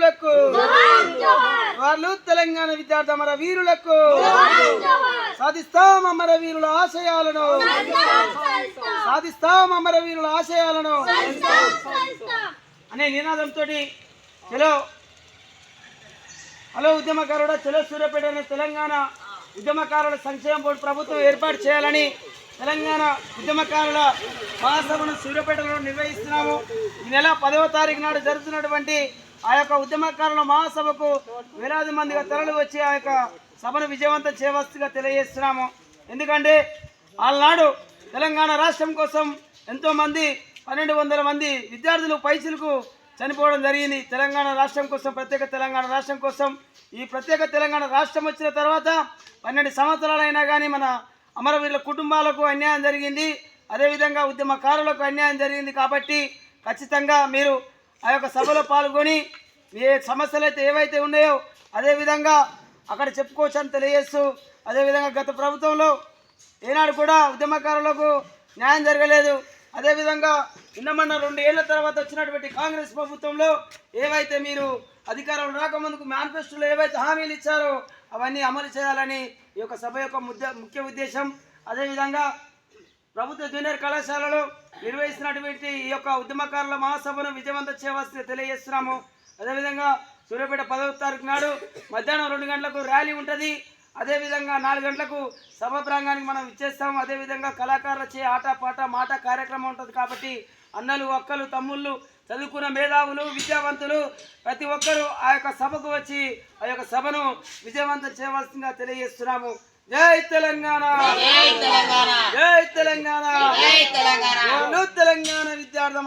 వీరులకు వాళ్ళు తెలంగాణ విద్యార్థి అమర వీరులకు సాధిస్తాం అమర వీరుల ఆశయాలను సాధిస్తాం అమర వీరుల ఆశయాలను అనే నినాదంతో చలో హలో ఉద్యమకారుడ చలో సూర్యాపేట అనే తెలంగాణ ఉద్యమకారుల సంక్షేమ బోర్డు ప్రభుత్వం ఏర్పాటు చేయాలని తెలంగాణ ఉద్యమకారుల మహాసభను సూర్యాపేటలో నిర్వహిస్తున్నాము. ఈ నెల 10వ తారీఖు నాడు జరుగుతున్నటువంటి ఆ యొక్క ఉద్యమకారుల మహాసభకు వేలాది మందిగా తరలి వచ్చి ఆ యొక్క సభను విజయవంతం చేయవలసిగా తెలియజేస్తున్నాము. ఎందుకంటే ఆనాడు తెలంగాణ రాష్ట్రం కోసం ఎంతోమంది 1200 మంది విద్యార్థులు పైసలకు చనిపోవడం జరిగింది. తెలంగాణ రాష్ట్రం కోసం, ప్రత్యేక తెలంగాణ రాష్ట్రం కోసం. ఈ ప్రత్యేక తెలంగాణ రాష్ట్రం వచ్చిన తర్వాత 12 సంవత్సరాలైనా కానీ మన అమరవీరుల కుటుంబాలకు అన్యాయం జరిగింది, అదేవిధంగా ఉద్యమకారులకు అన్యాయం జరిగింది. కాబట్టి ఖచ్చితంగా మీరు ఆ యొక్క సభలో పాల్గొని ఏ సమస్యలు అయితే ఏవైతే ఉన్నాయో అదేవిధంగా అక్కడ చెప్పుకోవచ్చు అని తెలియజేస్తూ, అదేవిధంగా గత ప్రభుత్వంలో ఏనాడు కూడా ఉద్యమకారులకు న్యాయం జరగలేదు. అదేవిధంగా నిన్నమన్న 2 ఏళ్ల తర్వాత వచ్చినటువంటి కాంగ్రెస్ ప్రభుత్వంలో ఏవైతే మీరు అధికారంలో రాకముందుకు మేనిఫెస్టోలో ఏవైతే హామీలు ఇచ్చారో అవన్నీ అమలు చేయాలని ఈ యొక్క సభ యొక్క ముఖ్య ఉద్దేశం. అదేవిధంగా ప్రభుత్వ జూనియర్ కళాశాలలో నిర్వహిస్తున్నటువంటి ఈ యొక్క ఉద్యమకారుల మహాసభను విజయవంతం చేయవలసి తెలియజేస్తున్నాము. అదేవిధంగా సూర్యాపేట 10వ తారీఖు నాడు మధ్యాహ్నం 2 గంటలకు ర్యాలీ ఉంటుంది. అదేవిధంగా 4 గంటలకు సభ ప్రాంగానికి మనం ఇచ్చేస్తాము. అదేవిధంగా కళాకారులచే ఆట పాట మాట కార్యక్రమం ఉంటుంది. కాబట్టి అన్నలు, అక్కలు, తమ్ముళ్ళు, చదువుకున్న మేధావులు, విద్యావంతులు ప్రతి ఒక్కరూ ఆ యొక్క సభకు వచ్చి ఆ యొక్క సభను విజయవంతం చేయవలసిందిగా తెలియజేస్తున్నాము. జై తెలంగాణ, జై తెలంగాణ, తెలంగాణ విద్యార్థి